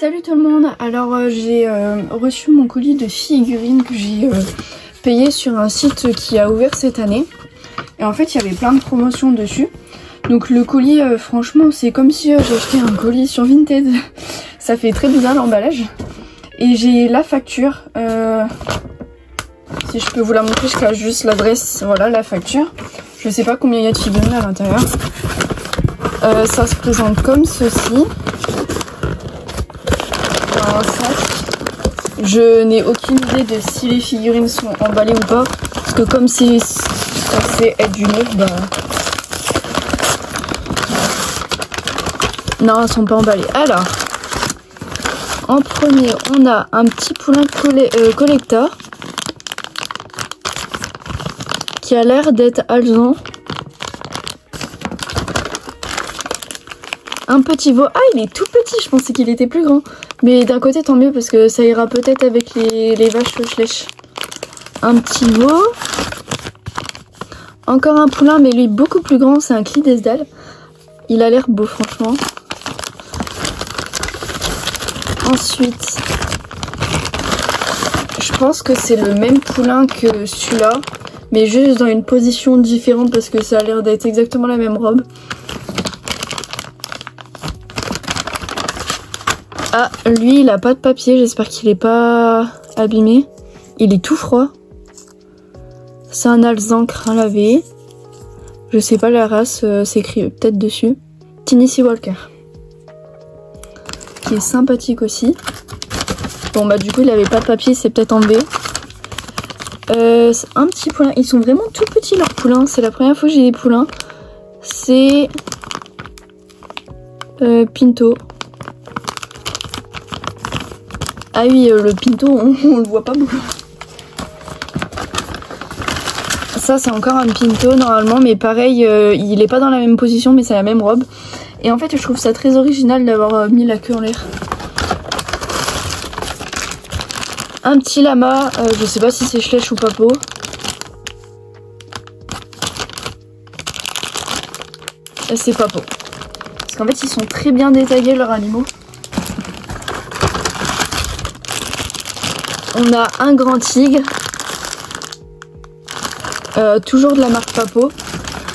Salut tout le monde, alors j'ai reçu mon colis de figurines que j'ai payé sur un site qui a ouvert cette année. Et en fait il y avait plein de promotions dessus. Donc le colis franchement c'est comme si j'ai acheté un colis sur Vinted. Ça fait très bizarre l'emballage. Et j'ai la facture, si je peux vous la montrer, je cache juste l'adresse, voilà la facture. Je sais pas combien il y a de figurines à l'intérieur. Ça se présente comme ceci. Un sac. Je n'ai aucune idée de si les figurines sont emballées ou pas, parce que comme c'est censé être du neuf, bah non, elles sont pas emballées. Alors en premier on a un petit poulain collector qui a l'air d'être alezan. Un petit veau. Ah, il est tout petit, je pensais qu'il était plus grand. Mais d'un côté, tant mieux, parce que ça ira peut-être avec les vaches Schlech. Un petit veau. Encore un poulain, mais lui beaucoup plus grand, c'est un Clydesdale. Il a l'air beau, franchement. Ensuite, je pense que c'est le même poulain que celui-là, mais juste dans une position différente, parce que ça a l'air d'être exactement la même robe. Ah, lui il a pas de papier, j'espère qu'il est pas abîmé. Il est tout froid. C'est un alezan crin lavé. Je sais pas la race, c'est écrit peut-être dessus. Tennessee Walker. Qui est sympathique aussi. Bon bah du coup il avait pas de papier, c'est peut-être enlevé. Un petit poulain, ils sont vraiment tout petits leurs poulains. C'est la première fois que j'ai des poulains. C'est Pinto. Ah oui, le Pinto, on le voit pas beaucoup. Ça, c'est encore un Pinto normalement, mais pareil, il est pas dans la même position, mais c'est la même robe. Et en fait, je trouve ça très original d'avoir mis la queue en l'air. Un petit lama, je sais pas si c'est Schlech ou Papo. C'est Papo. Parce qu'en fait, ils sont très bien détaillés, leurs animaux. On a un grand tigre, toujours de la marque Papo.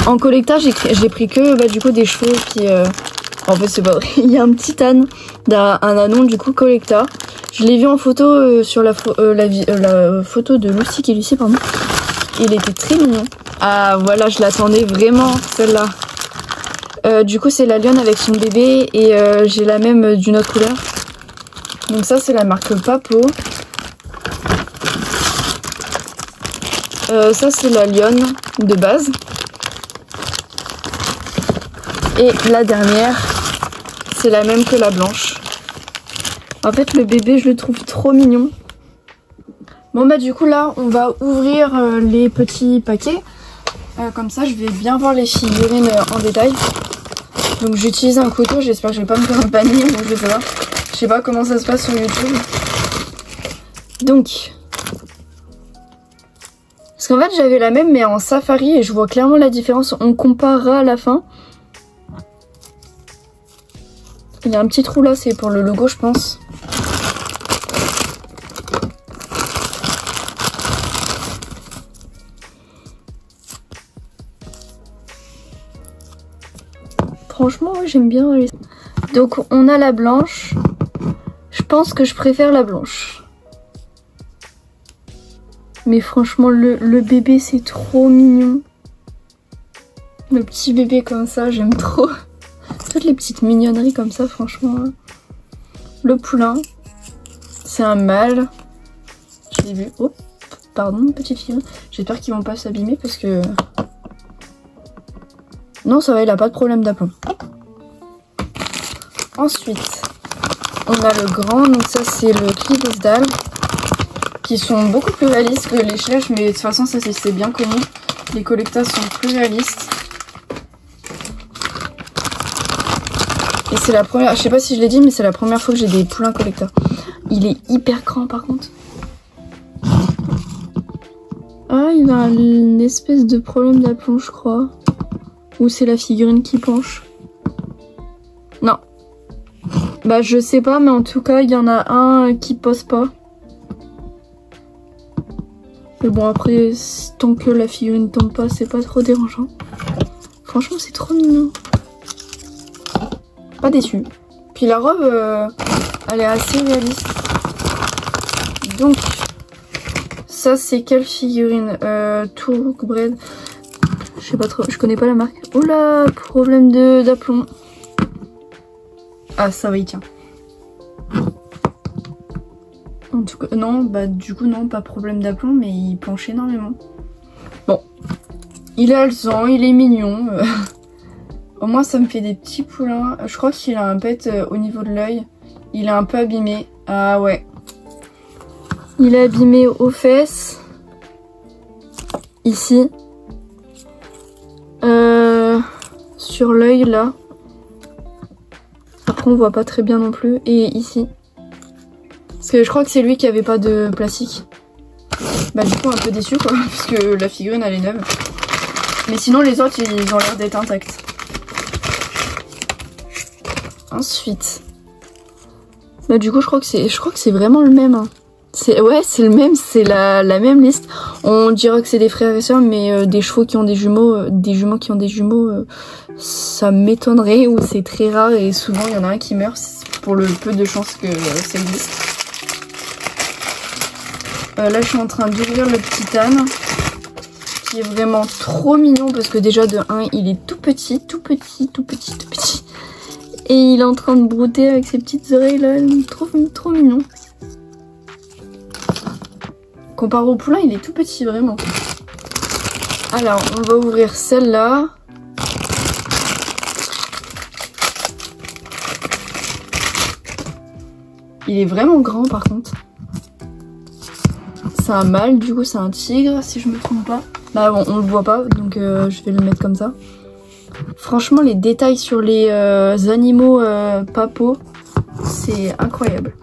En collecta, j'ai pris que du coup des chevaux qui... En fait c'est pas vrai, il y a un petit âne, un ânon du coup collecta. Je l'ai vu en photo sur la photo de Lucie et Lucie, pardon. Il était très mignon. Ah voilà, je l'attendais vraiment celle-là. Du coup c'est la lionne avec son bébé et j'ai la même d'une autre couleur. Donc ça c'est la marque Papo. Ça c'est la lionne de base. Et la dernière, c'est la même que la blanche. En fait le bébé je le trouve trop mignon. Bon bah du coup là on va ouvrir les petits paquets. Comme ça je vais bien voir les figurines en détail. Donc j'utilise un couteau, j'espère que je vais pas me faire un panier, donc je vais savoir. Je sais pas comment ça se passe sur YouTube. Donc... Parce qu'en fait j'avais la même mais en safari et je vois clairement la différence, on comparera à la fin. Il y a un petit trou là, c'est pour le logo je pense. Franchement ouais, j'aime bien les... Donc on a la blanche, je pense que je préfère la blanche. Mais franchement, le bébé, c'est trop mignon. Le petit bébé comme ça, j'aime trop. Toutes les petites mignonneries comme ça, franchement. Le poulain, c'est un mâle. Je l'ai vu. Oh, pardon, petite fille. J'espère qu'ils vont pas s'abîmer parce que... Non, ça va, il a pas de problème d'aplomb. Ensuite, on a le grand. Donc ça, c'est le Clydesdale. Qui sont beaucoup plus réalistes que les Schlech, mais de toute façon ça c'est bien connu. Les collectas sont plus réalistes. Et c'est la première, je sais pas si je l'ai dit, mais c'est la première fois que j'ai des poulains collecta. Il est hyper grand par contre. Ah, il a une espèce de problème d'aplomb je crois. Ou c'est la figurine qui penche. Non. Bah je sais pas, mais en tout cas il y en a un qui pose pas. Mais bon après, tant que la figurine tombe pas, c'est pas trop dérangeant. Franchement c'est trop mignon. Pas déçue. Puis la robe, elle est assez réaliste. Donc, ça c'est quelle figurine? Tourbread. Je sais pas trop, je connais pas la marque. Oh là, problème d'aplomb. Ah ça va, il tient. En tout cas, non, bah du coup non, pas problème d'aplomb, mais il planche énormément. Bon, il est alezan, il est mignon. Au moins ça me fait des petits poulains. Je crois qu'il a un pet au niveau de l'œil. Il est un peu abîmé. Ah ouais. Il est abîmé aux fesses. Ici. Sur l'œil là. Après on voit pas très bien non plus. Et ici. Parce que je crois que c'est lui qui avait pas de plastique. Bah du coup un peu déçu quoi. Parce que la figurine elle est neuve. Mais sinon les autres ils ont l'air d'être intacts. Ensuite. Bah du coup je crois que c'est vraiment le même. Hein. Ouais c'est le même, c'est la même liste. On dirait que c'est des frères et sœurs, mais des chevaux qui ont des jumeaux qui ont des jumeaux, ça m'étonnerait, ou c'est très rare et souvent il y en a un qui meurt pour le peu de chances que ça existe. Là je suis en train d'ouvrir le petit âne qui est vraiment trop mignon parce que déjà de 1 il est tout petit. Et il est en train de brouter avec ses petites oreilles là, trop mignon. Comparé au poulain, il est tout petit, vraiment. Alors, on va ouvrir celle-là. Il est vraiment grand, par contre. C'est un mâle, du coup, c'est un tigre, si je me trompe pas. Là, bon, on le voit pas, donc je vais le mettre comme ça. Franchement, les détails sur les animaux papaux, c'est incroyable.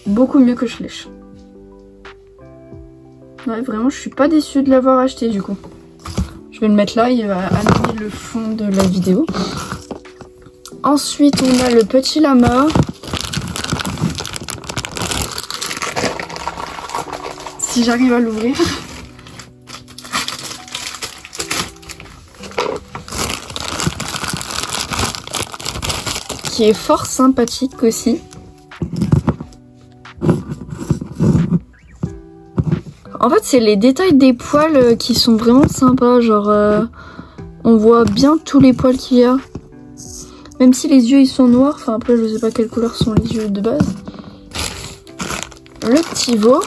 Beaucoup mieux que Schleich. Ouais, vraiment, je suis pas déçue de l'avoir acheté du coup. Je vais le mettre là, il va amener le fond de la vidéo. Ensuite, on a le petit lama. Si j'arrive à l'ouvrir. Qui est fort sympathique aussi. En fait, c'est les détails des poils qui sont vraiment sympas. Genre, on voit bien tous les poils qu'il y a. Même si les yeux, ils sont noirs. Enfin, après, je sais pas quelle couleur sont les yeux de base. Le petit veau.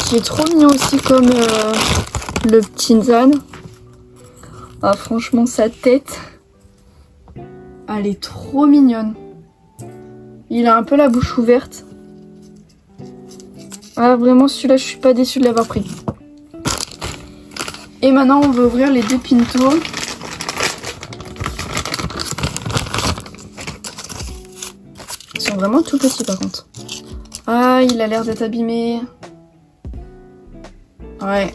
Qui est trop mignon aussi comme le petit Zan. Ah, franchement, sa tête. Elle est trop mignonne. Il a un peu la bouche ouverte. Ah vraiment celui-là je suis pas déçue de l'avoir pris. Et maintenant on va ouvrir les deux Pinto. Ils sont vraiment tout petits par contre. Ah il a l'air d'être abîmé. Ouais.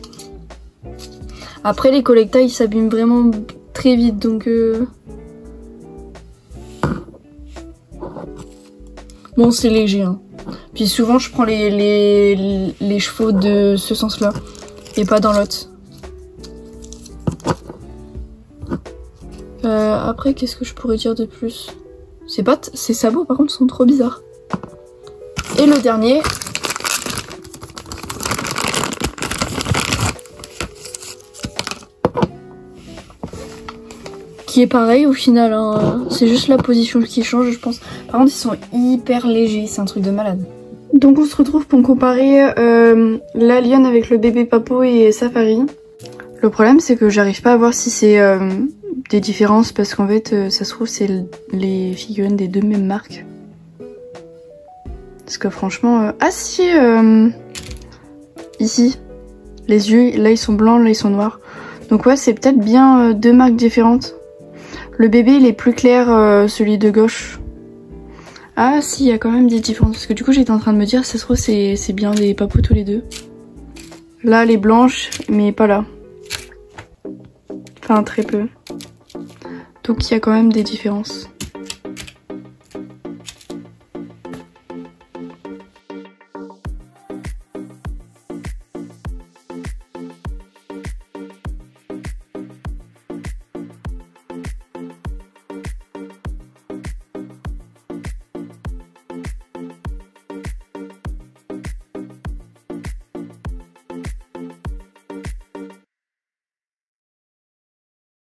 Après les Collecta ils s'abîment vraiment très vite donc bon c'est léger hein. Puis souvent je prends les chevaux de ce sens-là et pas dans l'autre. Après qu'est-ce que je pourrais dire de plus? Ces sabots par contre sont trop bizarres. Et le dernier. Qui est pareil au final, hein. C'est juste la position qui change je pense. Par contre ils sont hyper légers, c'est un truc de malade. Donc on se retrouve pour comparer l'alien avec le bébé Papo et Safari. Le problème c'est que j'arrive pas à voir si c'est des différences parce qu'en fait ça se trouve c'est les figurines des deux mêmes marques. Parce que franchement... Ah si ici, les yeux là ils sont blancs, là ils sont noirs. Donc ouais c'est peut-être bien deux marques différentes. Le bébé il est plus clair, celui de gauche. Ah si, il y a quand même des différences. Parce que du coup j'étais en train de me dire, ça se trouve c'est bien des papous tous les deux. Là elle est blanche, mais pas là. Enfin très peu. Donc il y a quand même des différences.